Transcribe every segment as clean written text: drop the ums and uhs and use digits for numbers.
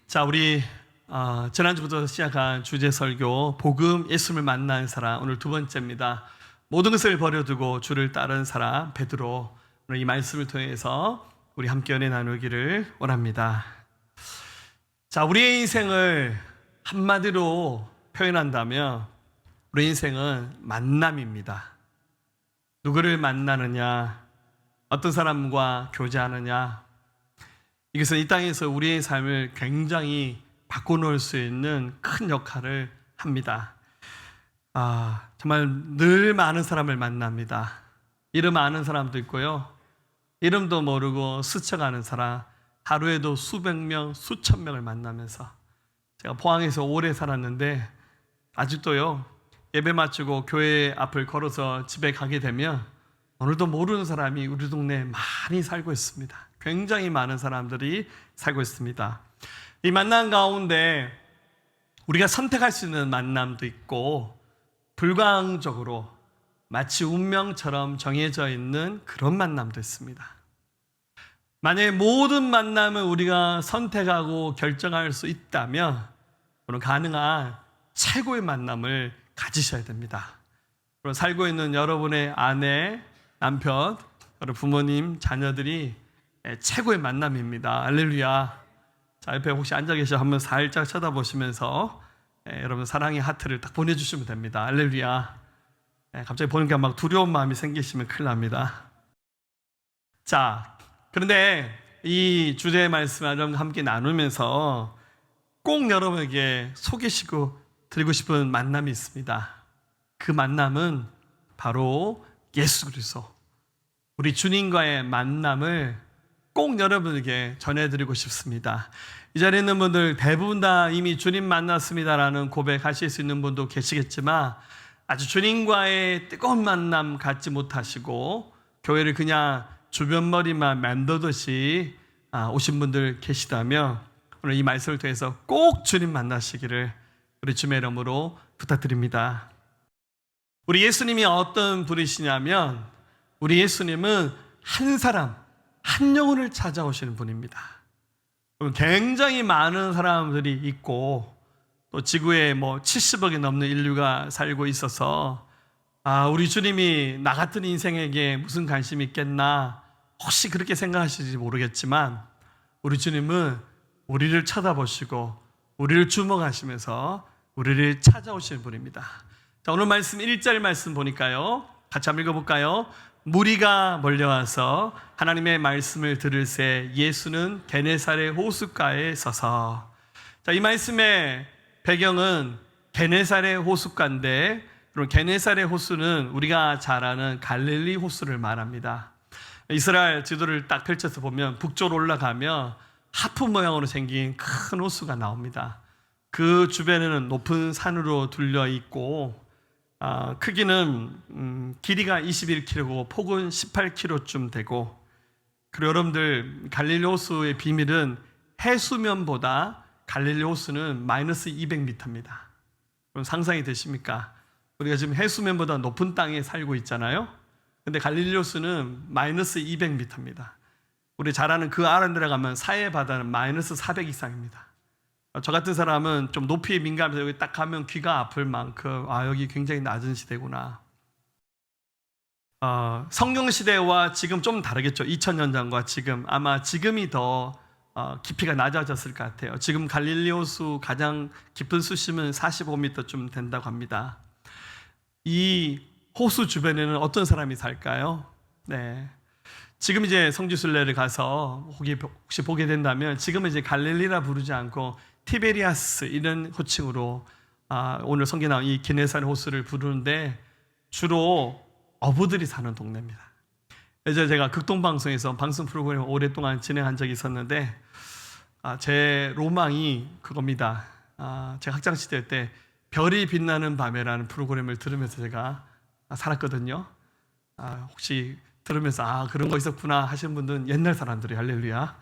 자, 우리 지난주부터 시작한 주제 설교 복음 예수를 만난 사람, 오늘 두 번째입니다. 모든 것을 버려두고 주를 따른 사람 베드로. 오늘 이 말씀을 통해서 우리 함께 은혜 나누기를 원합니다. 자, 우리의 인생을 한마디로 표현한다면 우리 인생은 만남입니다. 누구를 만나느냐, 어떤 사람과 교제하느냐, 이것은 이 땅에서 우리의 삶을 굉장히 바꿔놓을 수 있는 큰 역할을 합니다. 정말 늘 많은 사람을 만납니다. 이름 아는 사람도 있고요, 이름도 모르고 스쳐가는 사람, 하루에도 수백 명, 수천 명을 만나면서, 제가 포항에서 오래 살았는데 아직도요, 예배 마치고 교회 앞을 걸어서 집에 가게 되면 오늘도 모르는 사람이 우리 동네에 많이 살고 있습니다. 굉장히 많은 사람들이 살고 있습니다. 이 만남 가운데 우리가 선택할 수 있는 만남도 있고, 불가항적으로 마치 운명처럼 정해져 있는 그런 만남도 있습니다. 만약에 모든 만남을 우리가 선택하고 결정할 수 있다면 그런 가능한 최고의 만남을 가지셔야 됩니다. 그리고 살고 있는 여러분의 아내, 남편, 여러분 부모님, 자녀들이 최고의 만남입니다. 할렐루야. 자, 옆에 혹시 앉아 계셔 한번 살짝 쳐다보시면서 여러분 사랑의 하트를 딱 보내주시면 됩니다. 할렐루야. 갑자기 보니까 막 두려운 마음이 생기시면 큰일 납니다. 자, 그런데 이 주제의 말씀을 여러분과 함께 나누면서 꼭 여러분에게 소개시고 드리고 싶은 만남이 있습니다. 그 만남은 바로 예수 그리스도, 우리 주님과의 만남을 꼭 여러분에게 전해드리고 싶습니다. 이 자리에 있는 분들 대부분 다 이미 주님 만났습니다라는 고백하실 수 있는 분도 계시겠지만, 아주 주님과의 뜨거운 만남 갖지 못하시고 교회를 그냥 주변머리만 만들듯이 오신 분들 계시다면 오늘 이 말씀을 통해서 꼭 주님 만나시기를 우리 주님의 이름으로 부탁드립니다. 우리 예수님이 어떤 분이시냐면, 우리 예수님은 한 사람, 한 영혼을 찾아오시는 분입니다. 굉장히 많은 사람들이 있고, 또 지구에 70억이 넘는 인류가 살고 있어서 우리 주님이 나 같은 인생에게 무슨 관심이 있겠나, 혹시 그렇게 생각하실지 모르겠지만 우리 주님은 우리를 쳐다보시고 우리를 주목하시면서 우리를 찾아오시는 분입니다. 자, 오늘 말씀 1절 말씀 보니까요, 같이 한번 읽어볼까요? 무리가 몰려와서 하나님의 말씀을 들을새 예수는 게네사렛 호숫가에 서서. 자, 이 말씀의 배경은 게네사렛 호숫가인데, 그럼 게네사렛 호수는 우리가 잘 아는 갈릴리 호수를 말합니다. 이스라엘 지도를 딱 펼쳐서 보면 북쪽으로 올라가면 하프 모양으로 생긴 큰 호수가 나옵니다. 그 주변에는 높은 산으로 둘러 있고, 크기는 길이가 21km고 폭은 18km쯤 되고, 그리고 여러분들 갈릴리 호수의 비밀은 해수면보다 갈릴리 호수는 마이너스 200m입니다. 그럼 상상이 되십니까? 우리가 지금 해수면보다 높은 땅에 살고 있잖아요. 근데 갈릴리 호수는 마이너스 200m입니다. 우리 잘 아는 그 아래 내려가면 사해 바다는 마이너스 400 이상입니다. 저 같은 사람은 좀 높이에 민감해서 여기 딱 가면 귀가 아플 만큼 여기 굉장히 낮은 시대구나. 성경시대와 지금 좀 다르겠죠. 2000년 전과 지금, 아마 지금이 더 깊이가 낮아졌을 것 같아요. 지금 갈릴리 호수 가장 깊은 수심은 45m쯤 된다고 합니다. 이 호수 주변에는 어떤 사람이 살까요? 네, 지금 이제 성지순례를 가서 혹시 보게 된다면, 지금은 이제 갈릴리라 부르지 않고 티베리아스 이런 호칭으로 오늘 성경에 나온 이 게네사렛 호수를 부르는데, 주로 어부들이 사는 동네입니다. 예전에 제가 극동방송에서 방송 프로그램을 오랫동안 진행한 적이 있었는데, 제 로망이 그겁니다. 제가 학창시절 때 별이 빛나는 밤에라는 프로그램을 들으면서 제가 살았거든요. 혹시 들으면서 그런 거 있었구나 하시는 분들은 옛날 사람들이, 할렐루야.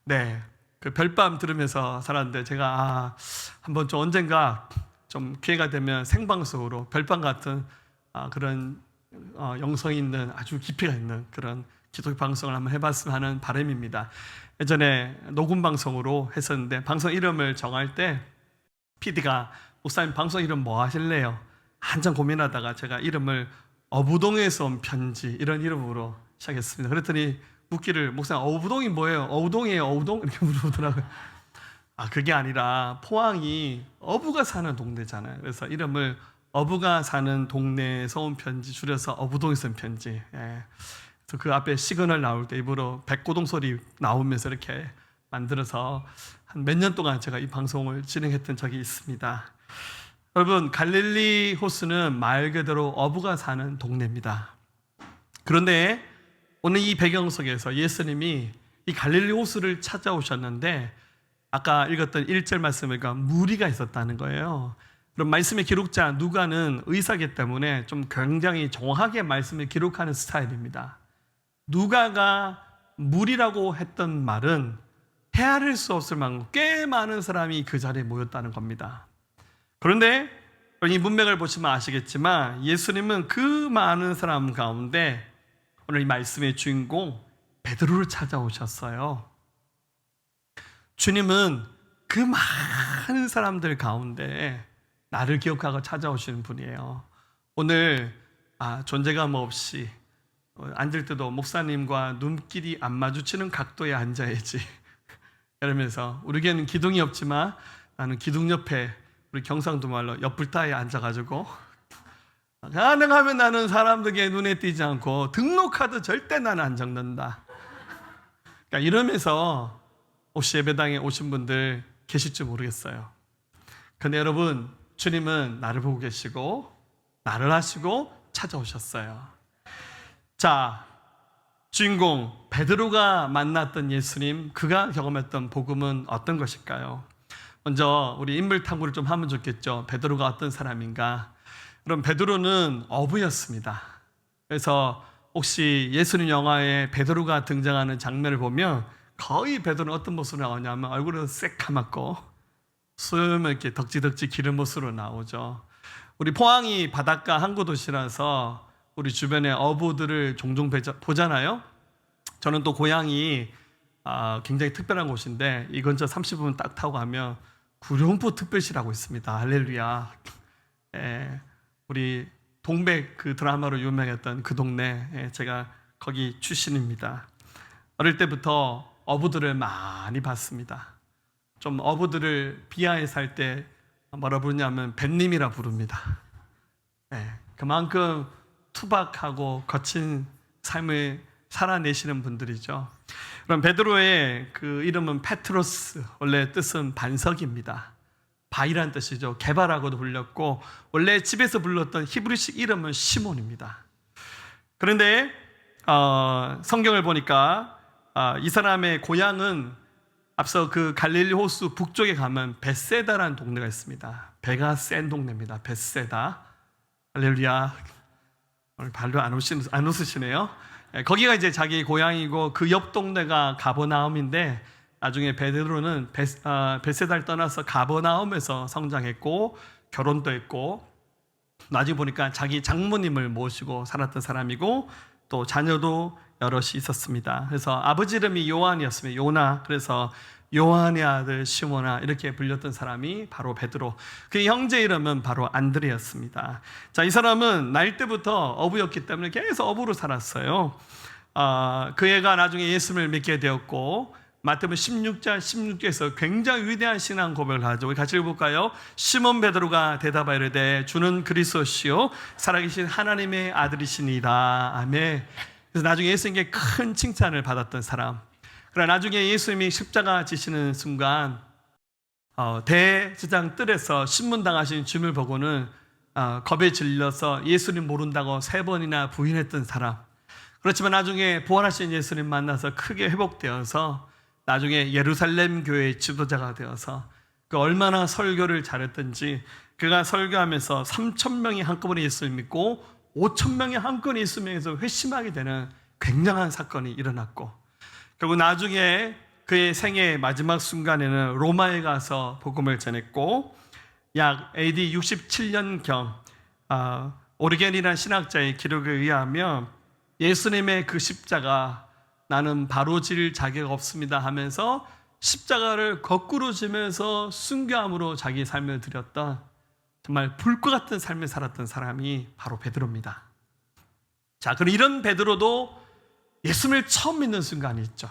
네, 그 별밤 들으면서 살았는데, 제가 한번 좀 언젠가 좀 기회가 되면 생방송으로 별밤 같은 그런 영성이 있는, 아주 깊이가 있는 그런 기독교 방송을 한번 해봤으면 하는 바람입니다. 예전에 녹음 방송으로 했었는데 방송 이름을 정할 때 PD가 목사님 방송 이름 뭐 하실래요? 한참 고민하다가 제가 이름을 어부동에서 온 편지 이런 이름으로 시작했습니다. 그랬더니 묻기를 목사님 어부동이 뭐예요? 어우동이에요 어우동? 이렇게 물어보더라고요. 그게 아니라 포항이 어부가 사는 동네잖아요. 그래서 이름을 어부가 사는 동네에서 온 편지 줄여서 어부동에서 온 편지. 예. 그래서 그 앞에 시그널 나올 때 일부러 백고동 소리 나오면서 이렇게 만들어서 한 몇 년 동안 제가 이 방송을 진행했던 적이 있습니다. 여러분, 갈릴리 호수는 말 그대로 어부가 사는 동네입니다. 그런데 오늘 이 배경 속에서 예수님이 이 갈릴리 호수를 찾아오셨는데 아까 읽었던 1절 말씀을 보니까 무리가 있었다는 거예요. 그럼 말씀의 기록자 누가는 의사이기 때문에 좀 굉장히 정확하게 말씀을 기록하는 스타일입니다. 누가가 무리라고 했던 말은 헤아릴 수 없을 만큼 꽤 많은 사람이 그 자리에 모였다는 겁니다. 그런데 이 문맥을 보시면 아시겠지만 예수님은 그 많은 사람 가운데 오늘 이 말씀의 주인공 베드로를 찾아오셨어요. 주님은 그 많은 사람들 가운데 나를 기억하고 찾아오시는 분이에요. 오늘 존재감 없이 앉을 때도 목사님과 눈길이 안 마주치는 각도에 앉아야지 이러면서 우리에게는 기둥이 없지만 나는 기둥 옆에 우리 경상도 말로 옆불타에 앉아가지고 가능하면 나는 사람들에게 눈에 띄지 않고 등록카드 절대 나는 안 적는다. 그러니까 이러면서 혹시 예배당에 오신 분들 계실지 모르겠어요. 근데 여러분, 주님은 나를 보고 계시고 나를 아시고 찾아오셨어요. 자, 주인공 베드로가 만났던 예수님, 그가 경험했던 복음은 어떤 것일까요? 먼저 우리 인물 탐구를 좀 하면 좋겠죠. 베드로가 어떤 사람인가? 그럼 베드로는 어부였습니다. 그래서 혹시 예수님 영화에 베드로가 등장하는 장면을 보면 거의 베드로는 어떤 모습으로 나오냐면 얼굴은 새카맣고 수염을 이렇게 덕지덕지 기른 모습으로 나오죠. 우리 포항이 바닷가 항구 도시라서 우리 주변에 어부들을 종종 보잖아요. 저는 또 고향이 굉장히 특별한 곳인데 이 근처 30분 딱 타고 가면 구룡포 특별시라고 있습니다. 할렐루야. 우리 동백 그 드라마로 유명했던 그 동네, 제가 거기 출신입니다. 어릴 때부터 어부들을 많이 봤습니다. 좀 어부들을 비하해서 할 때 뭐라 부르냐면 뱃님이라 부릅니다. 그만큼 투박하고 거친 삶을 살아내시는 분들이죠. 그럼 베드로의 그 이름은 페트로스, 원래 뜻은 반석입니다. 바위란 뜻이죠. 개발하고도 불렸고 원래 집에서 불렀던 히브리식 이름은 시몬입니다. 그런데 성경을 보니까 이 사람의 고향은 앞서 그 갈릴리 호수 북쪽에 가면 벳세다라는 동네가 있습니다. 배가 센 동네입니다. 벳세다. 할렐루야. 오늘 발로 안 웃으시네요. 거기가 이제 자기 고향이고 그 옆 동네가 가버나움인데 나중에 베드로는 벳세다를 떠나서 가버나움에서 성장했고 결혼도 했고 나중에 보니까 자기 장모님을 모시고 살았던 사람이고 또 자녀도 여럿이 있었습니다. 그래서 아버지 이름이 요한이었으면 요나, 그래서 요한의 아들 시모나 이렇게 불렸던 사람이 바로 베드로. 그 형제 이름은 바로 안드레였습니다. 자, 이 사람은 날 때부터 어부였기 때문에 계속 어부로 살았어요. 그 애가 나중에 예수를 믿게 되었고 마태복음 16장 16절에서 굉장히 위대한 신앙 고백을 하죠. 우리 같이 읽어볼까요? 시몬 베드로가 대답하여 이르되 주는 그리스도시요 살아계신 하나님의 아들이시니이다. 아멘. 그래서 나중에 예수님께 큰 칭찬을 받았던 사람. 그러나 나중에 예수님이 십자가 지시는 순간 대제사장 뜰에서 신문당하신 주님을 보고는 겁에 질려서 예수님 모른다고 3번이나 부인했던 사람. 그렇지만 나중에 부활하신 예수님 만나서 크게 회복되어서 나중에 예루살렘 교회의 지도자가 되어서 그 얼마나 설교를 잘했던지 그가 설교하면서 3,000명이 한꺼번에 예수를 믿고 5,000명이 한꺼번에 예수님에서 회심하게 되는 굉장한 사건이 일어났고 결국 나중에 그의 생애의 마지막 순간에는 로마에 가서 복음을 전했고 약 AD 67년경 오리겐이라는 신학자의 기록에 의하면 예수님의 그 십자가 나는 바로질 자격 없습니다 하면서 십자가를 거꾸로 지면서 순교함으로 자기 삶을 드렸던 정말 불과 같은 삶을 살았던 사람이 바로 베드로입니다. 자, 그럼 이런 베드로도 예수님을 처음 믿는 순간이 있죠.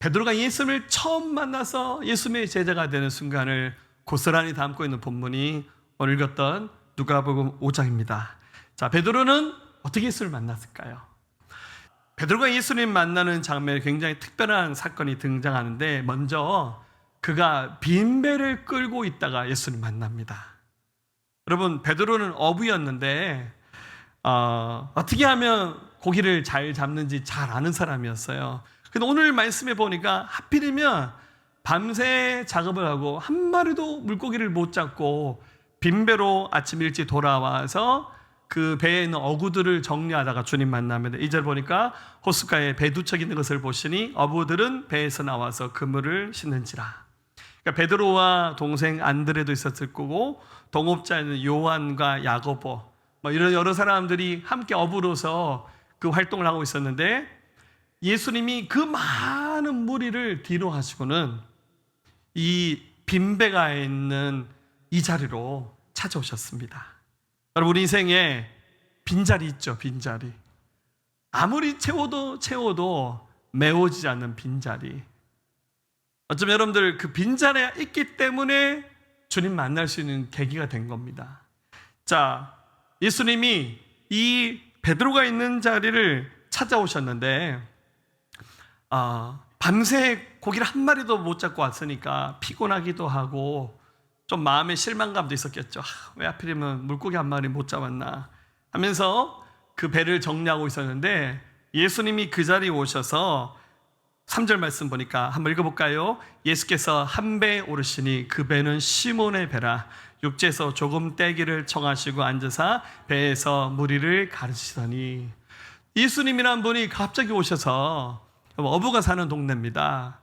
베드로가 예수님을 처음 만나서 예수님의 제자가 되는 순간을 고스란히 담고 있는 본문이 오늘 읽었던 누가복음 5장입니다. 자, 베드로는 어떻게 예수를 만났을까요? 베드로가 예수님 만나는 장면에 굉장히 특별한 사건이 등장하는데, 먼저 그가 빈배를 끌고 있다가 예수님 만납니다. 여러분, 베드로는 어부였는데 어떻게 하면 고기를 잘 잡는지 잘 아는 사람이었어요. 근데 오늘 말씀해 보니까 하필이면 밤새 작업을 하고 한 마리도 물고기를 못 잡고 빈배로 아침 일찍 돌아와서 그 배에 있는 어구들을 정리하다가 주님 만납니다. 2절 보니까 호숫가에 배 두 척 있는 것을 보시니 어부들은 배에서 나와서 그물을 싣는지라. 그러니까 베드로와 동생 안드레도 있었을 거고, 동업자인 요한과 야고보, 이런 여러 사람들이 함께 어부로서 그 활동을 하고 있었는데, 예수님이 그 많은 무리를 뒤로 하시고는 이 빈배가 있는 이 자리로 찾아오셨습니다. 여러분, 우리 인생에 빈자리 있죠. 빈자리. 아무리 채워도 메워지지 않는 빈자리. 어쩌면 여러분들 그 빈자리가 있기 때문에 주님 만날 수 있는 계기가 된 겁니다. 자, 예수님이 이 베드로가 있는 자리를 찾아오셨는데 밤새 고기를 한 마리도 못 잡고 왔으니까 피곤하기도 하고 좀 마음의 실망감도 있었겠죠. 왜 하필이면 물고기 한 마리 못 잡았나 하면서 그 배를 정리하고 있었는데, 예수님이 그 자리에 오셔서 3절 말씀 보니까 한번 읽어볼까요? 예수께서 한 배에 오르시니 그 배는 시몬의 배라. 육지에서 조금 떼기를 청하시고 앉으사 배에서 무리를 가르치더니, 예수님이란 분이 갑자기 오셔서, 어부가 사는 동네입니다.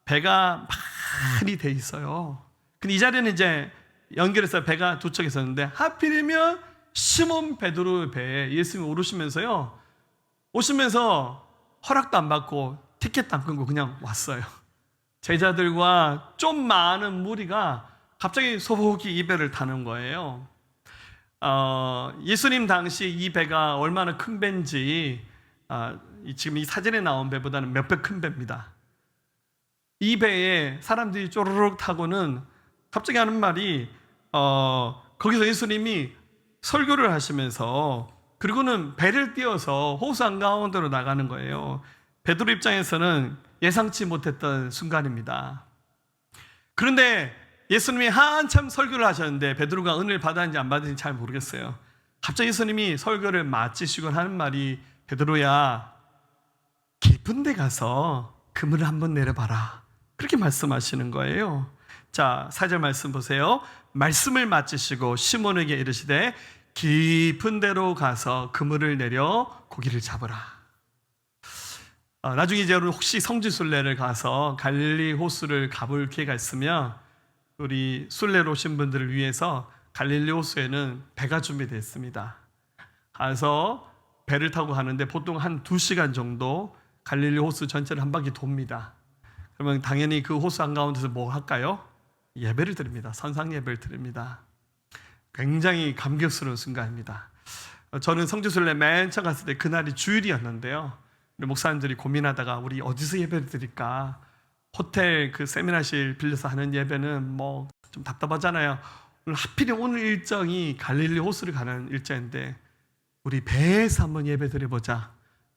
배가 많이 돼 있어요. 근데 이 자리는 이제 연결해서 배가 두 척 있었는데, 하필이면 시몬 베드로의 배에 예수님이 오시면서 허락도 안 받고 티켓도 안 끊고 그냥 왔어요. 제자들과 좀 많은 무리가 갑자기 소복이 이 배를 타는 거예요. 예수님 당시 이 배가 얼마나 큰 배인지 지금 이 사진에 나온 배보다는 몇 배 큰 배입니다. 이 배에 사람들이 쪼르륵 타고는 갑자기 하는 말이 거기서 예수님이 설교를 하시면서, 그리고는 배를 띄워서 호수 한가운데로 나가는 거예요. 베드로 입장에서는 예상치 못했던 순간입니다. 그런데 예수님이 한참 설교를 하셨는데 베드로가 은혜를 받았는지 안 받았는지 잘 모르겠어요. 갑자기 예수님이 설교를 마치시고 하는 말이, 베드로야, 깊은 데 가서 그물을 한번 내려봐라. 그렇게 말씀하시는 거예요. 자, 4절 말씀 보세요. 말씀을 마치시고 시몬에게 이르시되 깊은 데로 가서 그물을 내려 고기를 잡으라. 나중에 이제 혹시 성지순례를 가서 갈릴리 호수를 가볼 기회가 있으면 우리 순례로 오신 분들을 위해서 갈릴리 호수에는 배가 준비되어 있습니다. 가서 배를 타고 가는데 보통 한 2시간 정도 갈릴리 호수 전체를 한 바퀴 돕니다. 그러면 당연히 그 호수 한가운데서 뭐 할까요? 예배를 드립니다. 선상 예배를 드립니다. 굉장히 감격스러운 순간입니다. 저는 성지순례 맨 처음 갔을 때 그날이 주일이었는데요. 우리 목사님들이 고민하다가 우리 어디서 예배를 드릴까? 호텔 그 세미나실 빌려서 하는 예배는 뭐 좀 답답하잖아요. 오늘 일정이 갈릴리 호수를 가는 일정인데 우리 배에서 한번 예배 드려보자.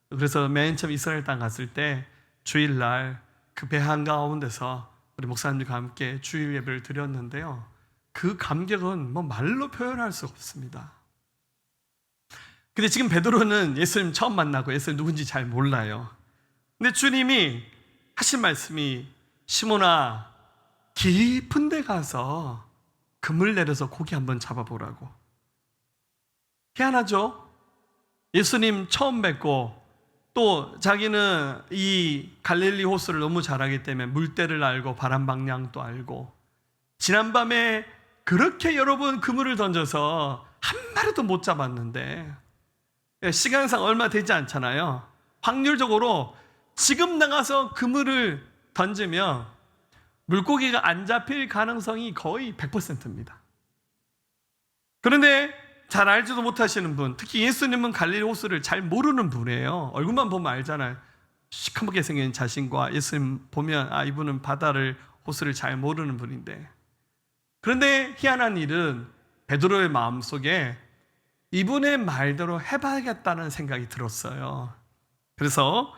그래서 맨 처음 이스라엘 땅 갔을 때 주일날 그 배 한가운데서 우리 목사님들과 함께 주일 예배를 드렸는데요. 그 감격은 뭐 말로 표현할 수 없습니다. 근데 지금 베드로는 예수님 처음 만나고 예수님 누군지 잘 몰라요. 근데 주님이 하신 말씀이, 시몬아, 깊은 데 가서 그물 내려서 고기 한번 잡아보라고. 희한하죠? 예수님 처음 뵙고 또 자기는 이 갈릴리 호수를 너무 잘 알기 때문에 물때를 알고 바람 방향도 알고, 지난밤에 그렇게 여러 번 그물을 던져서 한 마리도 못 잡았는데, 시간상 얼마 되지 않잖아요. 확률적으로 지금 나가서 그물을 던지면 물고기가 안 잡힐 가능성이 거의 100%입니다. 그런데 잘 알지도 못하시는 분, 특히 예수님은 갈릴리 호수를 잘 모르는 분이에요. 얼굴만 보면 알잖아요. 시커멓게 생긴 자신과 예수님 보면 이분은 바다를, 호수를 잘 모르는 분인데, 그런데 희한한 일은 베드로의 마음속에 이분의 말대로 해봐야겠다는 생각이 들었어요. 그래서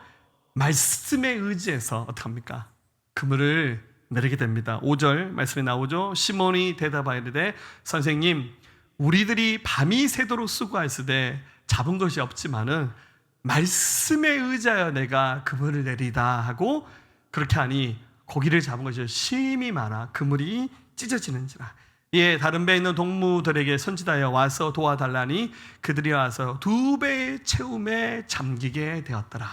말씀에 의지해서 어떡합니까? 그물을 내리게 됩니다. 5절 말씀에 나오죠. 시몬이 대답하여 이르되 선생님, 우리들이 밤이 새도록 수고하였으되 잡은 것이 없지만은 말씀에 의지하여 내가 그물을 내리다 하고, 그렇게 하니 고기를 잡은 것이 심히 많아 그물이 찢어지는지라. 예, 다른 배에 있는 동무들에게 선지자여 와서 도와달라니 그들이 와서 2배의 채움에 잠기게 되었더라.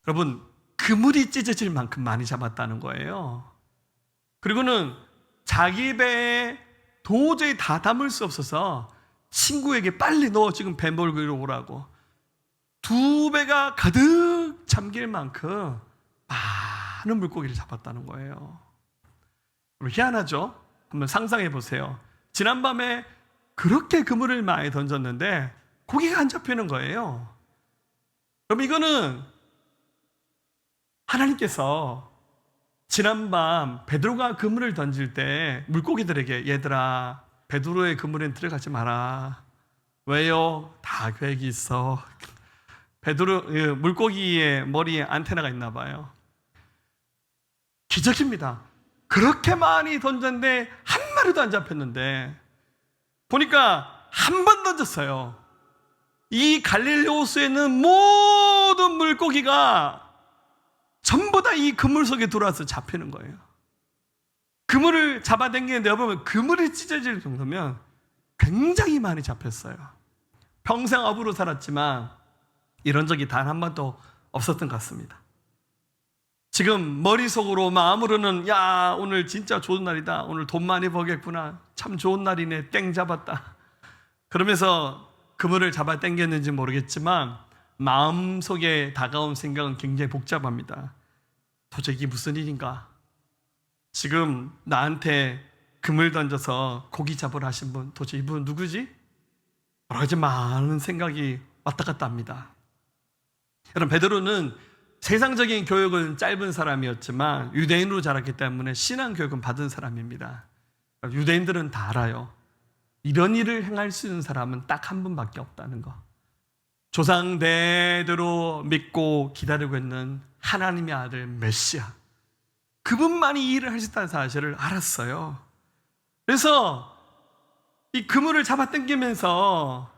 여러분, 그물이 찢어질 만큼 많이 잡았다는 거예요. 그리고는 자기 배에 도저히 다 담을 수 없어서 친구에게 빨리 너 지금 배 몰고 오라고, 2배가 가득 잠길 만큼 많은 물고기를 잡았다는 거예요. 희한하죠? 한번 상상해 보세요. 지난밤에 그렇게 그물을 많이 던졌는데 고기가 안 잡히는 거예요. 그럼 이거는 하나님께서 지난밤 베드로가 그물을 던질 때 물고기들에게 얘들아, 베드로의 그물엔 들어가지 마라. 왜요? 다 계획이 있어. 베드로, 물고기의 머리에 안테나가 있나 봐요. 기적입니다. 그렇게 많이 던졌는데 한 마리도 안 잡혔는데, 보니까 한 번 던졌어요. 이 갈릴리 호수에 있는 모든 물고기가 전부 다 이 그물 속에 들어와서 잡히는 거예요. 그물을 잡아당기는데 여러분, 그물이 찢어질 정도면 굉장히 많이 잡혔어요. 평생 어부로 살았지만 이런 적이 단 한 번도 없었던 것 같습니다. 지금 머릿속으로, 마음으로는 야, 오늘 진짜 좋은 날이다, 오늘 돈 많이 벌겠구나, 참 좋은 날이네, 땡 잡았다, 그러면서 그물을 잡아 당겼는지 모르겠지만 마음속에 다가온 생각은 굉장히 복잡합니다. 도대체 이게 무슨 일인가? 지금 나한테 그물 던져서 고기 잡으러 하신 분, 도대체 이분 누구지? 여러 가지 많은 생각이 왔다 갔다 합니다. 여러분, 베드로는 세상적인 교육은 짧은 사람이었지만 유대인으로 자랐기 때문에 신앙 교육은 받은 사람입니다. 유대인들은 다 알아요. 이런 일을 행할 수 있는 사람은 딱 한 분밖에 없다는 거. 조상 대대로 믿고 기다리고 있는 하나님의 아들 메시아, 그분만이 이 일을 할 수 있다는 사실을 알았어요. 그래서 이 그물을 잡아 당기면서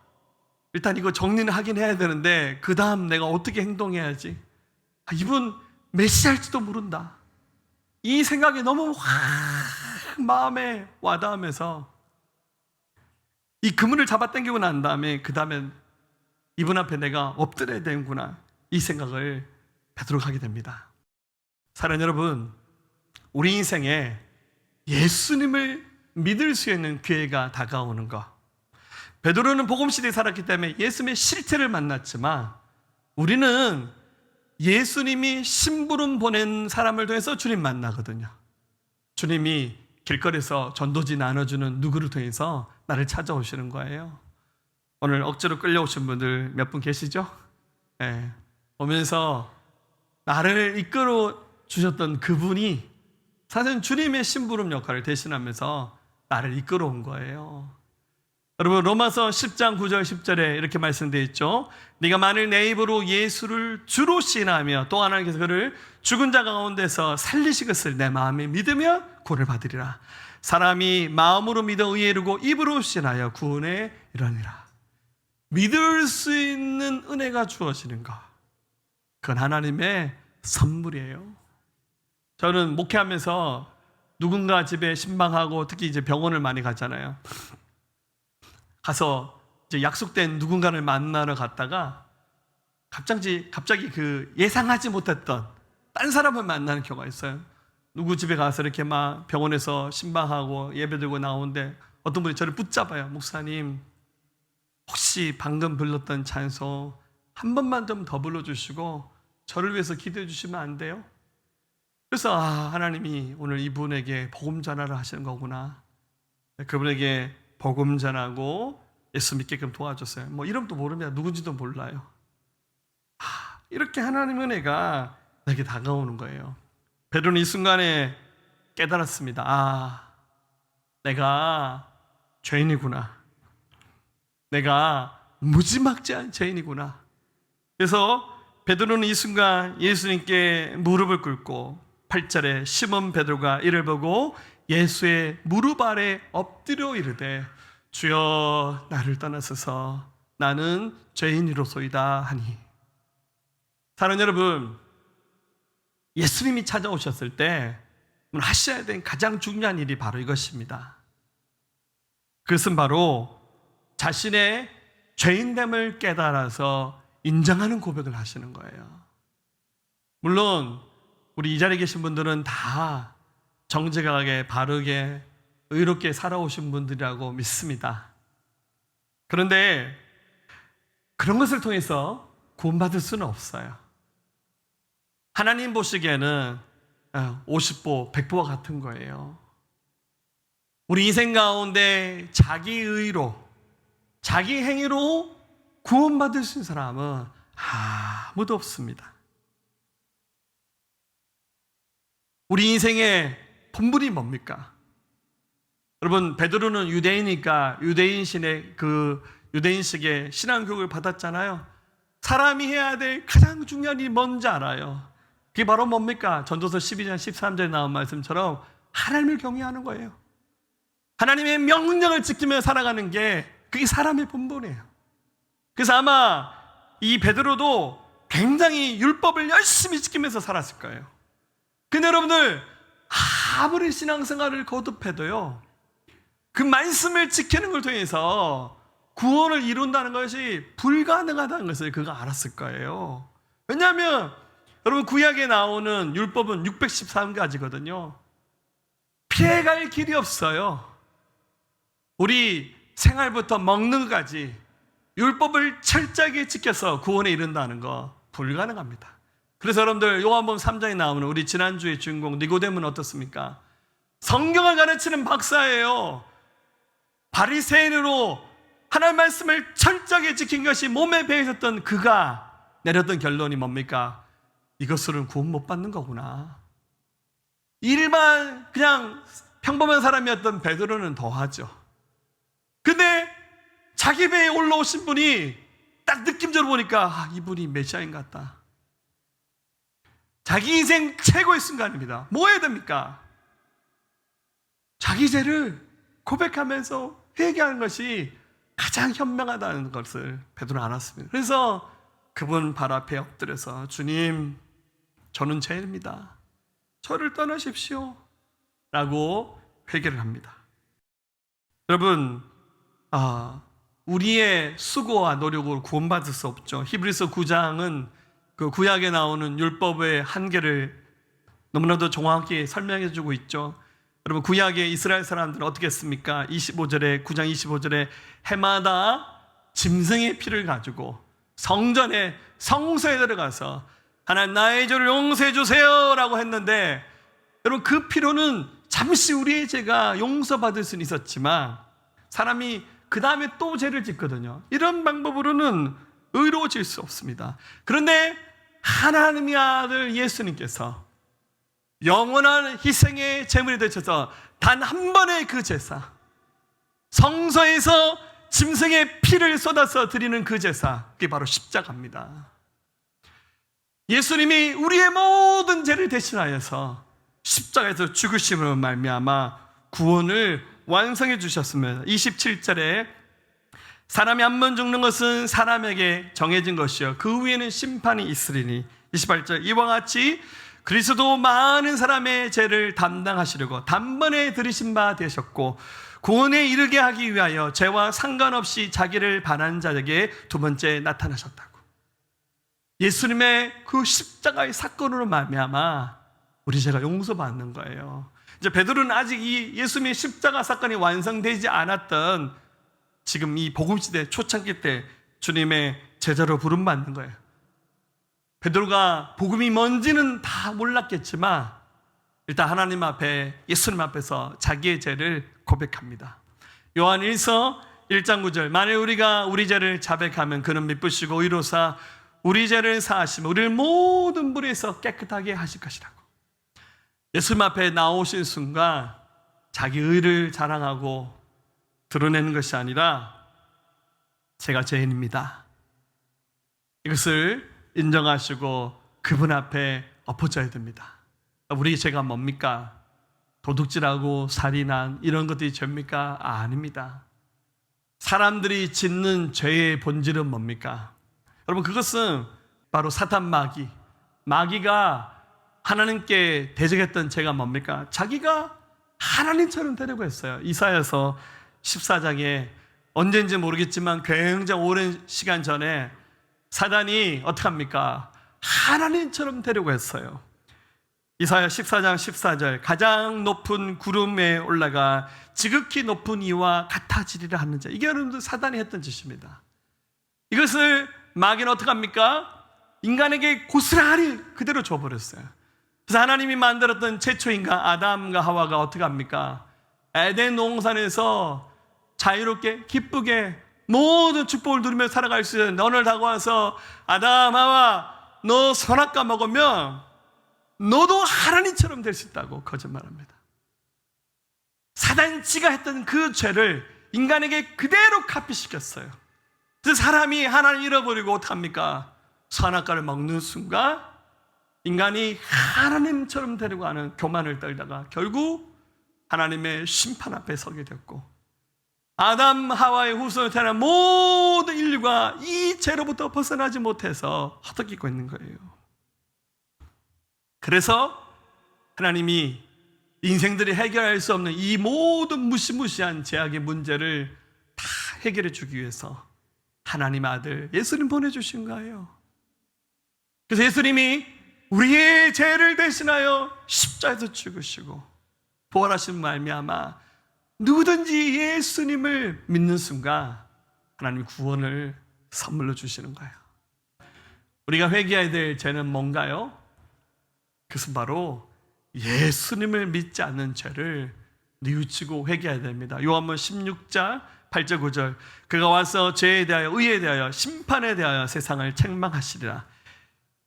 일단 이거 정리는 하긴 해야 되는데 그 다음 내가 어떻게 행동해야지, 이분 메시아일지도 모른다, 이 생각이 너무 확 마음에 와닿으면서 이 그물을 잡아 당기고 난 다음에 그 다음엔 이분 앞에 내가 엎드려야 되는구나, 이 생각을 베드로가 하게 됩니다. 사랑하는 여러분, 우리 인생에 예수님을 믿을 수 있는 기회가 다가오는 것. 베드로는 복음시대에 살았기 때문에 예수님의 실체를 만났지만 우리는 예수님이 심부름 보낸 사람을 통해서 주님 만나거든요. 주님이 길거리에서 전도지 나눠주는 누구를 통해서 나를 찾아오시는 거예요. 오늘 억지로 끌려오신 분들 몇 분 계시죠? 네. 오면서 나를 이끌어 주셨던 그분이 사실은 주님의 심부름 역할을 대신하면서 나를 이끌어 온 거예요. 여러분, 로마서 10장 9절 10절에 이렇게 말씀되어 있죠. 네가 만일 내 입으로 예수를 주로 시인하며 또 하나님께서 그를 죽은 자 가운데서 살리시겠을 내 마음에 믿으면 구원을 받으리라. 사람이 마음으로 믿어 의에 이르고 입으로 시인하여 구원에 이르니라. 믿을 수 있는 은혜가 주어지는 것, 그건 하나님의 선물이에요. 저는 목회하면서 누군가 집에 신방하고 특히 이제 병원을 많이 가잖아요. 가서 이제 약속된 누군가를 만나러 갔다가 갑자기 그 예상하지 못했던 딴 사람을 만나는 경우가 있어요. 누구 집에 가서 이렇게 막 병원에서 신방하고 예배드리고 나오는데 어떤 분이 저를 붙잡아요. 목사님, 혹시 방금 불렀던 찬송 한 번만 좀 더 불러주시고 저를 위해서 기도해 주시면 안 돼요? 그래서 하나님이 오늘 이분에게 복음 전하를 하시는 거구나. 그분에게 복음 전하고 예수 믿게끔 도와줬어요. 뭐 이름도 모릅니다. 누군지도 몰라요. 이렇게 하나님 은혜가 내게 다가오는 거예요. 베드로는 이 순간에 깨달았습니다. 내가 죄인이구나. 내가 무지막지한 죄인이구나. 그래서 베드로는 이 순간 예수님께 무릎을 꿇고 8절에 시몬 베드로가 이를 보고 예수의 무릎 아래 엎드려 이르되 주여 나를 떠나소서 나는 죄인이로소이다 하니. 사랑하는 여러분, 예수님이 찾아오셨을 때 하셔야 될 가장 중요한 일이 바로 이것입니다. 그것은 바로 자신의 죄인됨을 깨달아서 인정하는 고백을 하시는 거예요. 물론 우리 이 자리에 계신 분들은 다 정직하게 바르게 의롭게 살아오신 분들이라고 믿습니다. 그런데 그런 것을 통해서 구원받을 수는 없어요. 하나님 보시기에는 50보, 100보와 같은 거예요. 우리 인생 가운데 자기 의로, 자기 행위로 구원받을 수 있는 사람은 아무도 없습니다. 우리 인생의 본분이 뭡니까? 여러분, 베드로는 유대인이니까 유대인식의 신앙교육을 받았잖아요. 사람이 해야 될 가장 중요한 일이 뭔지 알아요. 그게 바로 뭡니까? 전도서 12장 13절에 나온 말씀처럼 하나님을 경외하는 거예요. 하나님의 명령을 지키며 살아가는 게 그게 사람의 본분이에요. 그래서 아마 이 베드로도 굉장히 율법을 열심히 지키면서 살았을 거예요. 근데 여러분들, 아무리 신앙생활을 거듭해도요, 그 말씀을 지키는 걸 통해서 구원을 이룬다는 것이 불가능하다는 것을 그가 알았을 거예요. 왜냐하면 여러분, 구약에 나오는 율법은 613가지거든요. 피해갈 길이 없어요. 우리 생활부터 먹는 것까지 율법을 철저하게 지켜서 구원에 이른다는 거 불가능합니다. 그래서 여러분들, 요한복음 3장에 나오는 우리 지난주의 주인공 니고데모는 어떻습니까? 성경을 가르치는 박사예요. 바리새인으로 하나님 말씀을 철저하게 지킨 것이 몸에 배어 있었던 그가 내렸던 결론이 뭡니까? 이것으로는 구원 못 받는 거구나. 일반 그냥 평범한 사람이었던 베드로는 더하죠. 근데 자기 배에 올라오신 분이 딱 느낌적으로 보니까 이분이 메시아인 것 같다. 자기 인생 최고의 순간입니다. 뭐 해야 됩니까? 자기 죄를 고백하면서 회개하는 것이 가장 현명하다는 것을 베드로는 알았습니다. 그래서 그분 발 앞에 엎드려서 주님, 저는 죄인입니다. 저를 떠나십시오 라고 회개를 합니다. 여러분, 우리의 수고와 노력으로 구원받을 수 없죠. 히브리서 9장은 그 구약에 나오는 율법의 한계를 너무나도 정확히 설명해 주고 있죠. 여러분, 구약의 이스라엘 사람들은 어떻게 했습니까? 9장 25절에 해마다 짐승의 피를 가지고 성전에, 성소에 들어가서 하나님 나의 죄를 용서해 주세요 라고 했는데, 여러분, 그 피로는 잠시 우리의 죄가 용서받을 수는 있었지만 사람이 그 다음에 또 죄를 짓거든요. 이런 방법으로는 의로워질 수 없습니다. 그런데 하나님의 아들 예수님께서 영원한 희생의 제물이 되셔서 단 한 번의 그 제사, 성소에서 짐승의 피를 쏟아서 드리는 그 제사, 그게 바로 십자가입니다. 예수님이 우리의 모든 죄를 대신하여서 십자가에서 죽으심으로 말미암아 구원을 완성해 주셨습니다. 27절에 사람이 한 번 죽는 것은 사람에게 정해진 것이요 그 후에는 심판이 있으리니. 28절 이와 같이 그리스도 많은 사람의 죄를 담당하시려고 단번에 들이신 바 되셨고 구원에 이르게 하기 위하여 죄와 상관없이 자기를 반한 자에게 두 번째 나타나셨다고. 예수님의 그 십자가의 사건으로 말미암아 우리 죄가 용서받는 거예요. 이제 베드로는 아직 이 예수님의 십자가 사건이 완성되지 않았던 지금 이 복음시대 초창기 때 주님의 제자로 부름받는 거예요. 베드로가 복음이 뭔지는 다 몰랐겠지만 일단 하나님 앞에, 예수님 앞에서 자기의 죄를 고백합니다. 요한 1서 1장 9절, 만일 우리가 우리 죄를 자백하면 그는 미쁘시고 의로사 우리 죄를 사하시며 우리를 모든 불에서 깨끗하게 하실 것이라고. 예수님 앞에 나오신 순간 자기 의를 자랑하고 드러내는 것이 아니라 제가 죄인입니다, 이것을 인정하시고 그분 앞에 엎어져야 됩니다. 우리 죄가 뭡니까? 도둑질하고 살인한 이런 것들이 죄입니까? 아닙니다. 사람들이 짓는 죄의 본질은 뭡니까? 여러분, 그것은 바로 사탄 마귀가 하나님께 대적했던 죄가 뭡니까? 자기가 하나님처럼 되려고 했어요. 이사야서 14장에 언제인지 모르겠지만 굉장히 오랜 시간 전에 사단이 어떻게 합니까? 하나님처럼 되려고 했어요. 이사야 14장 14절, 가장 높은 구름에 올라가 지극히 높은 이와 같아지리라 하는 자. 이게 여러분들 사단이 했던 짓입니다. 이것을 마귀는 어떻게 합니까? 인간에게 고스란히 그대로 줘버렸어요. 그래서 하나님이 만들었던 최초 인간 아담과 하와가 어떻게 합니까? 에덴 동산에서 자유롭게 기쁘게 모든 축복을 누리며 살아갈 수 있는, 오늘 다가와서 아담 하와 너 선악과 먹으면 너도 하나님처럼 될 수 있다고 거짓말합니다. 사단지가 했던 그 죄를 인간에게 그대로 카피시켰어요. 그래서 사람이 하나님 잃어버리고 어떡합니까? 선악과를 먹는 순간 인간이 하나님처럼 되려고 하는 교만을 떨다가 결국 하나님의 심판 앞에 서게 됐고, 아담 하와의 후손을 태어난 모든 인류가 이 죄로부터 벗어나지 못해서 허덕이고 있는 거예요. 그래서 하나님이 인생들이 해결할 수 없는 이 모든 무시무시한 죄악의 문제를 다 해결해 주기 위해서 하나님 아들 예수님 보내주신 거예요. 그래서 예수님이 우리의 죄를 대신하여 십자가에서 죽으시고 부활하신 말미암아 누구든지 예수님을 믿는 순간 하나님이 구원을 선물로 주시는 거예요. 우리가 회개해야 될 죄는 뭔가요? 그것은 바로 예수님을 믿지 않는 죄를 뉘우치고 회개해야 됩니다. 요한복음 16장 8절 9절, 그가 와서 죄에 대하여 의에 대하여 심판에 대하여 세상을 책망하시리라.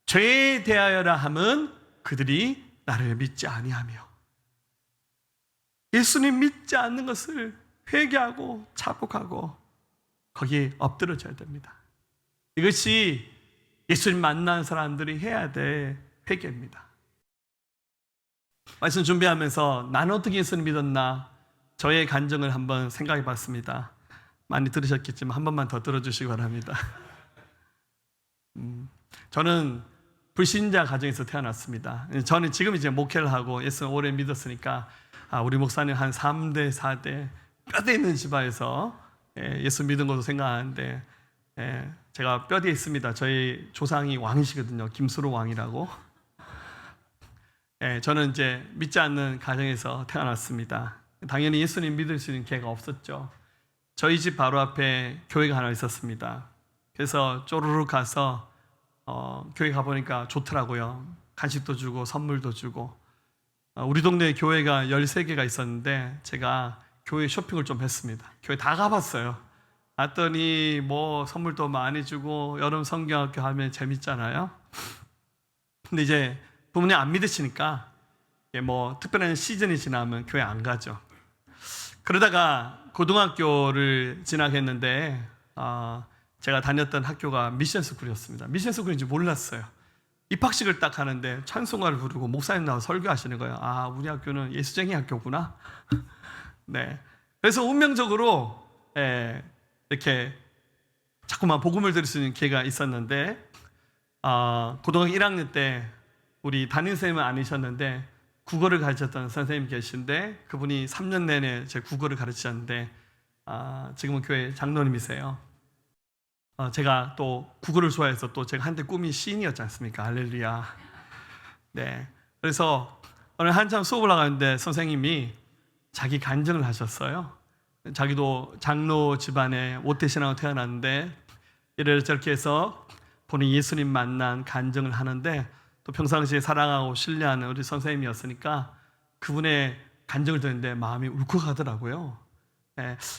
죄에 대하여라 함은 그들이 나를 믿지 아니하며. 예수님 믿지 않는 것을 회개하고 자복하고 거기에 엎드려져야 됩니다. 이것이 예수님 만난 사람들이 해야 될 회개입니다. 말씀 준비하면서 나는 어떻게 예수님 믿었나 저의 간증을 한번 생각해 봤습니다. 많이 들으셨겠지만 한 번만 더 들어주시기 바랍니다. 저는 불신자 가정에서 태어났습니다. 저는 지금 이제 목회를 하고 예수님 오래 믿었으니까 우리 목사님 한 3대 4대 뼈대 있는 집안에서 예수 믿은 것도 생각하는데 제가 뼈대에 있습니다. 저희 조상이 왕이시거든요. 김수로 왕이라고. 저는 이제 믿지 않는 가정에서 태어났습니다. 당연히 예수님 믿을 수 있는 기회가 없었죠. 저희 집 바로 앞에 교회가 하나 있었습니다. 그래서 쪼르륵 가서 교회 가보니까 좋더라고요. 간식도 주고 선물도 주고. 우리 동네에 교회가 13개가 있었는데 제가 교회 쇼핑을 좀 했습니다. 교회 다 가봤어요. 갔더니 뭐 선물도 많이 주고 여름 성경학교 하면 재밌잖아요. 근데 이제 부모님 안 믿으시니까 뭐 특별한 시즌이 지나면 교회 안 가죠. 그러다가 고등학교를 진학했는데 제가 다녔던 학교가 미션스쿨이었습니다. 미션스쿨인지 몰랐어요. 입학식을 딱 하는데 찬송가를 부르고 목사님 나와서 설교하시는 거예요. 우리 학교는 예수쟁이 학교구나. 네. 그래서 운명적으로 이렇게 자꾸만 복음을 들을 수 있는 기회가 있었는데 고등학교 1학년 때 우리 담임선생님은 아니셨는데 국어를 가르쳤던 선생님 계신데 그분이 3년 내내 제 국어를 가르치셨는데 지금은 교회 장로님이세요. 제가 또 국어를 좋아해서 또 제가 한때 꿈이 시인이었지 않습니까? 할렐루야. 네. 그래서 오늘 한참 수업을 나가는데 선생님이 자기 간증을 하셨어요. 자기도 장로 집안에 오태신하고 태어났는데 이렇게 해서 본인 예수님 만난 간증을 하는데, 또 평상시에 사랑하고 신뢰하는 우리 선생님이었으니까 그분의 간증을 듣는데 마음이 울컥하더라고요.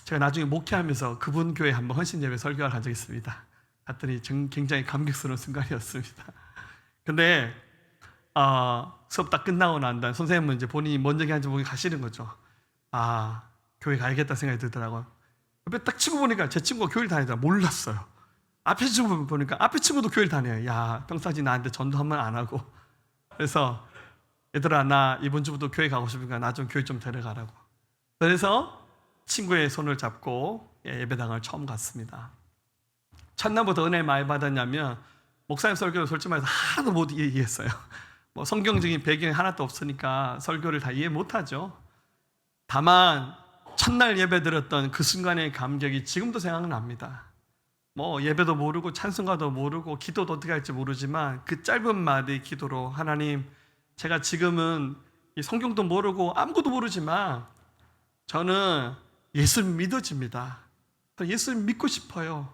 제가 나중에 목회하면서 그분 교회 한번 헌신 예배 설교를 한 적이 있습니다. 갔더니 굉장히 감격스러운 순간이었습니다. 근데 수업 딱 끝나고 난 다음에 선생님은 이제 본인이 뭔 얘기 하는지 모르고 가시는 거죠. 교회 가야겠다 생각이 들더라고요. 옆에 딱 친구 보니까 제 친구가 교회를 다니더라. 몰랐어요. 앞에 친구 보니까 앞에 친구도 교회를 다녀요. 야, 평상시 나한테 전도 한 번 안 하고. 그래서 얘들아, 나 이번 주부터 교회 가고 싶으니까 나 좀 교회 좀 데려가라고. 그래서 친구의 손을 잡고 예배당을 처음 갔습니다. 첫날부터 은혜 많이 받았냐면, 목사님 설교를 솔직히 말해서 하나도 못 이해했어요. 뭐 성경적인 배경이 하나도 없으니까 설교를 다 이해 못하죠. 다만 첫날 예배 드렸던 그 순간의 감격이 지금도 생각납니다. 뭐 예배도 모르고 찬송가도 모르고 기도도 어떻게 할지 모르지만 그 짧은 마디 기도로, 하나님, 제가 지금은 이 성경도 모르고 아무것도 모르지만 저는 예수 믿어집니다. 예수 믿고 싶어요.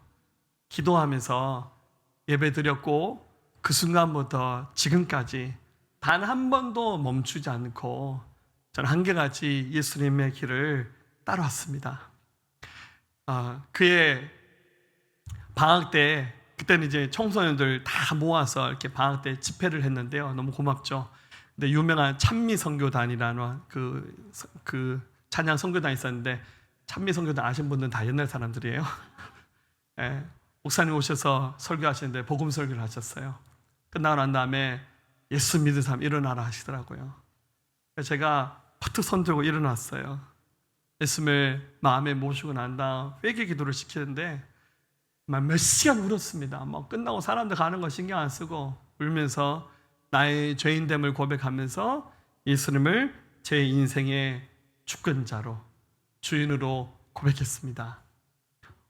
기도하면서 예배 드렸고, 그 순간부터 지금까지 단 한 번도 멈추지 않고 저는 한결같이 예수님의 길을 따라왔습니다. 그의 방학 때, 그때는 이제 청소년들 다 모아서 이렇게 방학 때 집회를 했는데요. 너무 고맙죠. 근데 유명한 찬미 선교단이라는 그 찬양 선교단이 있었는데, 찬미 선교단 아신 분들은 다 옛날 사람들이에요. 목사님 오셔서 설교하시는데 복음 설교를 하셨어요. 끝나고 난 다음에 예수 믿는 사람 일어나라 하시더라고요. 제가 퍼뜩 손 들고 일어났어요. 예수님을 마음에 모시고 난 다음 회개 기도를 시키는데 몇 시간 울었습니다. 뭐 끝나고 사람들 가는 거 신경 안 쓰고 울면서 나의 죄인됨을 고백하면서 예수님을 제 인생의 주권자로, 주인으로 고백했습니다.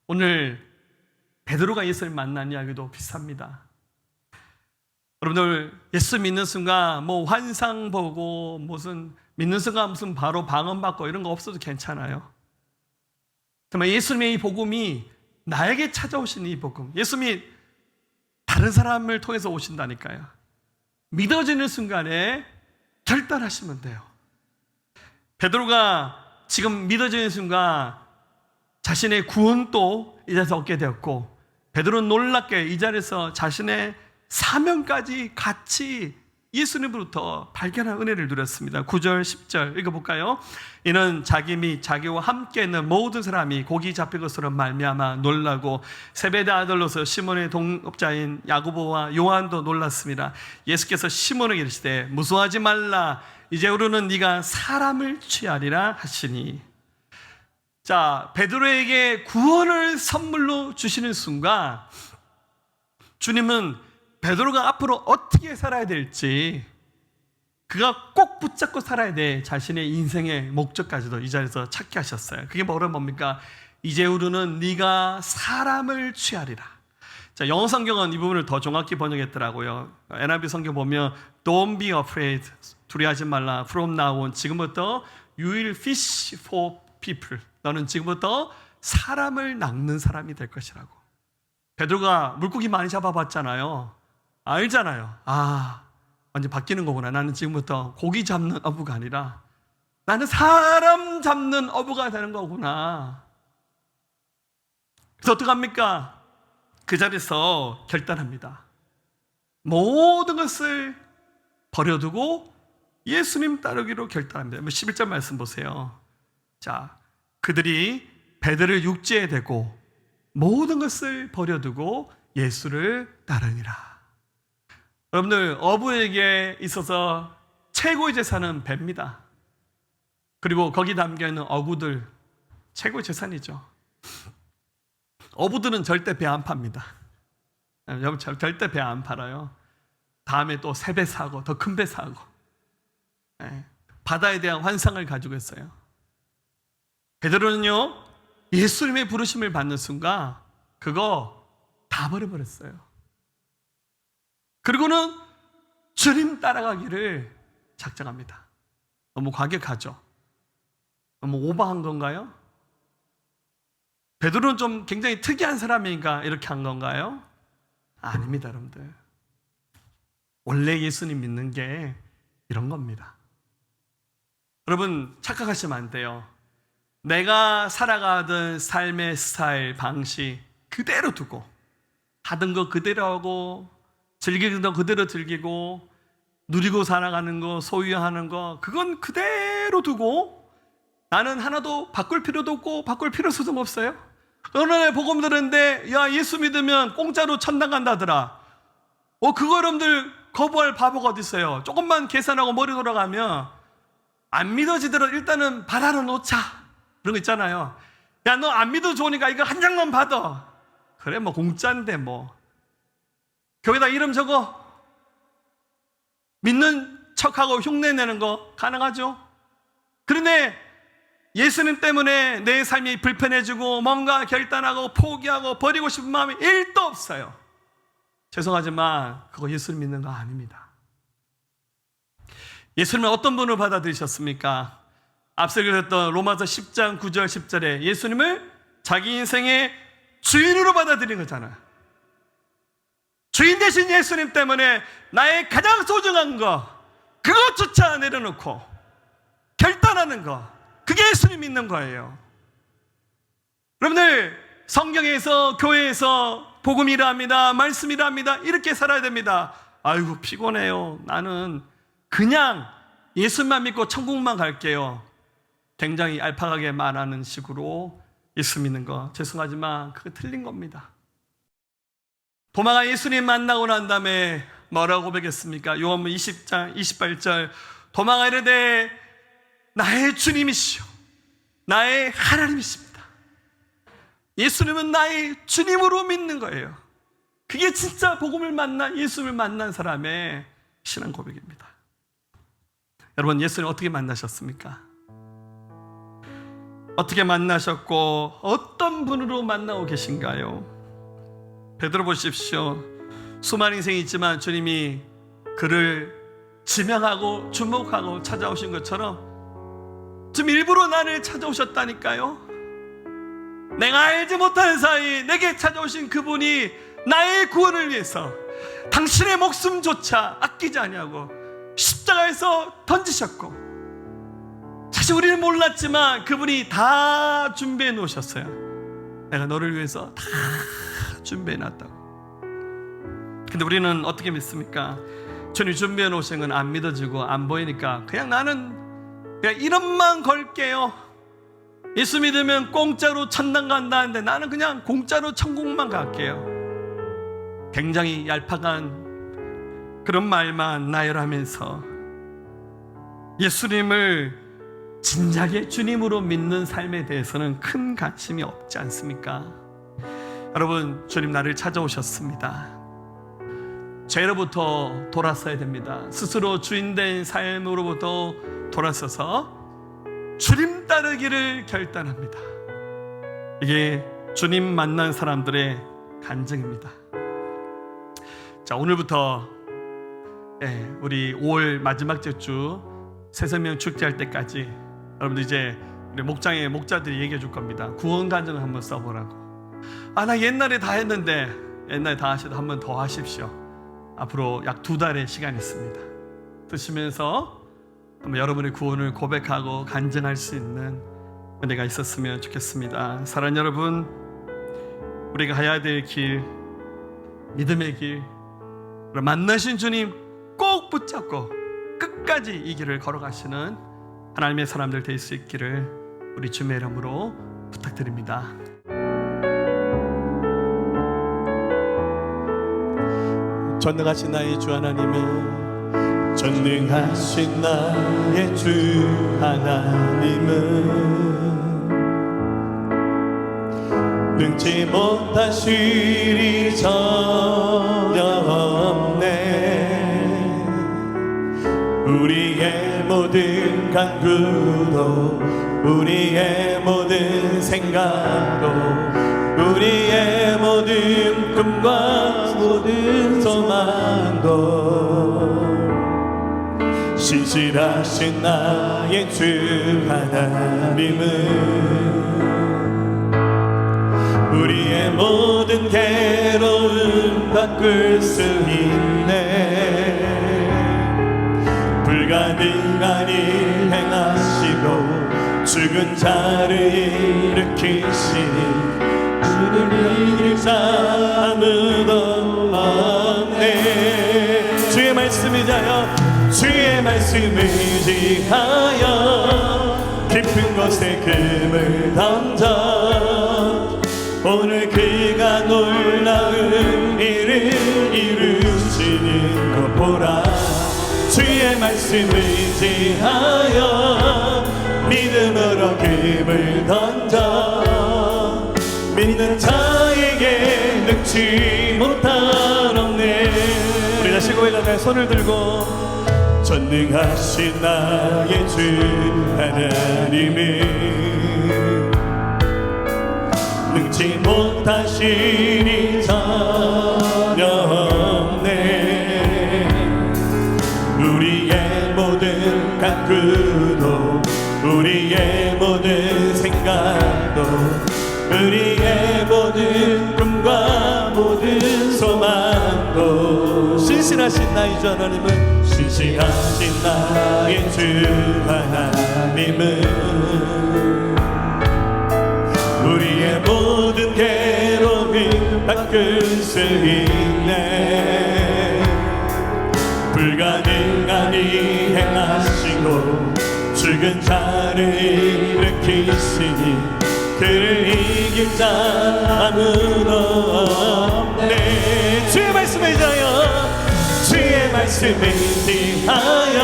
오늘 베드로가 예수를 만난 이야기도 비슷합니다. 여러분들, 예수 믿는 순간 뭐 환상 보고 무슨 믿는 순간 무슨 바로 방언받고 이런 거 없어도 괜찮아요. 정말 예수님의 이 복음이 나에게 찾아오신 이 복음, 예수님이 다른 사람을 통해서 오신다니까요. 믿어지는 순간에 결단하시면 돼요. 베드로가 지금 믿어지는 순간 자신의 구원도 이 자리에서 얻게 되었고, 베드로는 놀랍게 이 자리에서 자신의 사명까지 같이 예수님으로부터 발견한 은혜를 누렸습니다. 9절, 10절 읽어볼까요? 이는 자기 및 자기와 함께 있는 모든 사람이 고기 잡힌 것으로 말미암아 놀라고 세베대 아들로서 시몬의 동업자인 야고보와 요한도 놀랐습니다. 예수께서 시몬에게 이르시되 무서워하지 말라, 이제부로는 네가 사람을 취하리라 하시니. 자, 베드로에게 구원을 선물로 주시는 순간 주님은 베드로가 앞으로 어떻게 살아야 될지, 그가 꼭 붙잡고 살아야 돼 자신의 인생의 목적까지도 이 자리에서 찾게 하셨어요. 그게 뭡니까? 이제부로는 네가 사람을 취하리라. 자, 영어 성경은 이 부분을 더 정확히 번역했더라고요. NIV 성경 보면 Don't be afraid, 두려워하지 말라. From now on, 지금부터 You will fish for people. 너는 지금부터 사람을 낚는 사람이 될 것이라고. 베드로가 물고기 많이 잡아봤잖아요. 알잖아요. 완전 바뀌는 거구나. 나는 지금부터 고기 잡는 어부가 아니라 나는 사람 잡는 어부가 되는 거구나. 그래서 어떡합니까? 그 자리에서 결단합니다. 모든 것을 버려두고 예수님 따르기로 결단합니다. 11절 말씀 보세요. 자, 그들이 베드로를 육지에 대고 모든 것을 버려두고 예수를 따르니라. 여러분들, 어부에게 있어서 최고의 재산은 배입니다. 그리고 거기 담겨있는 어구들, 최고의 재산이죠. 어부들은 절대 배 안 팝니다. 여러분, 절대 배 안 팔아요. 다음에 또 세 배 사고 더 큰 배 사고, 바다에 대한 환상을 가지고 있어요. 베드로는요, 예수님의 부르심을 받는 순간 그거 다 버려버렸어요. 그리고는 주님 따라가기를 작정합니다. 너무 과격하죠? 너무 오버한 건가요? 베드로는 좀 굉장히 특이한 사람이니까 이렇게 한 건가요? 아닙니다, 여러분들. 원래 예수님 믿는 게 이런 겁니다. 여러분, 착각하시면 안 돼요. 내가 살아가던 삶의 스타일, 방식 그대로 두고, 하던 거 그대로 하고, 즐기는 거 그대로 즐기고, 누리고 살아가는 거, 소유하는 거, 그건 그대로 두고 나는 하나도 바꿀 필요도 없고 바꿀 필요성도 없어요. 어느 날 복음 들었는데, 야, 예수 믿으면 공짜로 천당 간다더라. 그거 여러분들 거부할 바보가 어디 있어요? 조금만 계산하고 머리 돌아가면 안 믿어지더라도 일단은 받아 놓자. 그런 거 있잖아요. 야, 너 안 믿어 좋으니까 이거 한 장만 받아. 그래, 뭐 공짜인데 뭐. 거기다 이름 적어. 믿는 척하고 흉내내는 거 가능하죠? 그런데 예수님 때문에 내 삶이 불편해지고 뭔가 결단하고 포기하고 버리고 싶은 마음이 1도 없어요. 죄송하지만 그거 예수님 믿는 거 아닙니다. 예수님은 어떤 분을 받아들이셨습니까? 앞서 읽었던 로마서 10장 9절 10절에 예수님을 자기 인생의 주인으로 받아들인 거잖아요. 주인 되신 예수님 때문에 나의 가장 소중한 거, 그것조차 내려놓고 결단하는 거, 그게 예수님 믿는 거예요. 여러분들, 성경에서, 교회에서 복음이라 합니다, 말씀이라 합니다, 이렇게 살아야 됩니다. 아이고 피곤해요, 나는 그냥 예수만 믿고 천국만 갈게요. 굉장히 얄팍하게 말하는 식으로 예수 믿는 거, 죄송하지만 그거 틀린 겁니다. 도마가 예수님 만나고 난 다음에 뭐라고 고백했습니까? 요한복음 20장 28절, 도마가 이르되 나의 주님이시오 나의 하나님이십니다. 예수님은 나의 주님으로 믿는 거예요. 그게 진짜 복음을 만난, 예수를 만난 사람의 신앙 고백입니다. 여러분, 예수님 어떻게 만나셨습니까? 어떻게 만나셨고 어떤 분으로 만나고 계신가요? 베드로 보십시오. 수많은 인생이 있지만 주님이 그를 지명하고 주목하고 찾아오신 것처럼 지금 일부러 나를 찾아오셨다니까요. 내가 알지 못하는 사이 내게 찾아오신 그분이 나의 구원을 위해서 당신의 목숨조차 아끼지 아니하고 십자가에서 던지셨고, 사실 우리는 몰랐지만 그분이 다 준비해 놓으셨어요. 내가 너를 위해서 다 준비해 놨다고. 근데 우리는 어떻게 믿습니까? 주님 준비해 놓으신 건 안 믿어지고 안 보이니까 그냥 나는 그냥 이름만 걸게요. 예수 믿으면 공짜로 천당 간다는데 나는 그냥 공짜로 천국만 갈게요. 굉장히 얄팍한 그런 말만 나열하면서 예수님을 진작에 주님으로 믿는 삶에 대해서는 큰 관심이 없지 않습니까? 여러분, 주님 나를 찾아오셨습니다. 죄로부터 돌아서야 됩니다. 스스로 주인된 삶으로부터 돌아서서 주님 따르기를 결단합니다. 이게 주님 만난 사람들의 간증입니다. 자, 오늘부터 우리 5월 마지막 주 새생명 축제할 때까지 여러분들 이제 우리 목장의 목자들이 얘기해 줄 겁니다. 구원 간증을 한번 써보라고. 나 옛날에 다 했는데, 옛날에 다 하셔도 한 번 더 하십시오. 앞으로 약 2달의 시간이 있습니다. 드시면서 한번 여러분의 구원을 고백하고 간증할 수 있는 은혜가 있었으면 좋겠습니다. 사랑하는 여러분, 우리가 가야 될 길, 믿음의 길, 만나신 주님 꼭 붙잡고 끝까지 이 길을 걸어가시는 하나님의 사람들 될 수 있기를 우리 주님의 이름으로 부탁드립니다. 전능하신 나의 주 하나님은, 전능하신 나의 주 하나님은 능치 못하실 일이 전혀 없네. 우리의 모든 간구도, 우리의 모든 생각도, 우리의 모든 꿈과 모든 소망도 신실하신 나의 주 하나님은 모든 괴로움 바꿀 수 있네. 불가능한 일 행하시고 죽은 자를 일으키시니 주를 이길 자 아무도 없네. 주의 말씀을 위하여, 주의 말씀을 의지하여 깊은 곳에 금을 던져 오늘 그가 놀라운 일을 이루시는 것 보라. 주의 말씀을 의지하여 믿음으로 금을 던져 믿는 자에게 능치 못할 없네. 우리 다시 고백하며 손을 들고 전능하신 나의 주 하나님은 능치 못하시니 전혀 없네. 우리의 모든 간구도 우리의 모든 생각도 우리의 모든 꿈과 모든 소망도 신실하신 나의 주 하나님은 신실하신 나의 주 하나님은 우리의 모든 괴로움을 바꿀 수 있네. 불가능한 일 행하시고 죽은 자를 일으키시니 그를 이길 자 아무도 없네. 주의 말씀을 위하여, 주의 말씀을 의지하여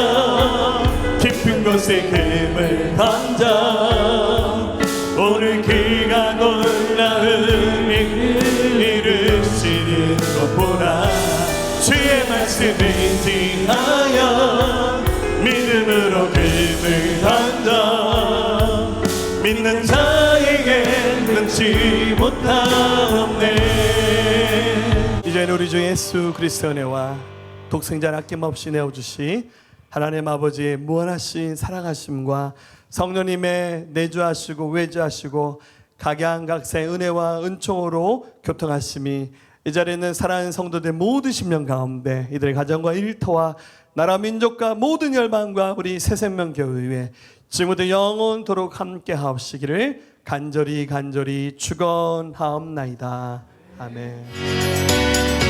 깊은 곳에 금을 던져 오늘 그가 놀라운 일을 이루시는 것 보라. 주의 말씀을 의지하여 믿음으로 금을 던져 믿는 자에게 능치 못하옵네. 이제는 우리 주 예수 그리스도의 은혜와 독생자를 아낌없이 내어주시 하나님 아버지의 무한하신 사랑하심과 성령님의 내주하시고 외주하시고 각양각색 은혜와 은총으로 교통하심이 이 자리에 있는 사랑하는 성도들 모든 심령 가운데 이들의 가정과 일터와 나라 민족과 모든 열방과 우리 새생명교회 지금부터 영원토록 함께 하옵시기를 간절히 축원하옵나이다. 아멘.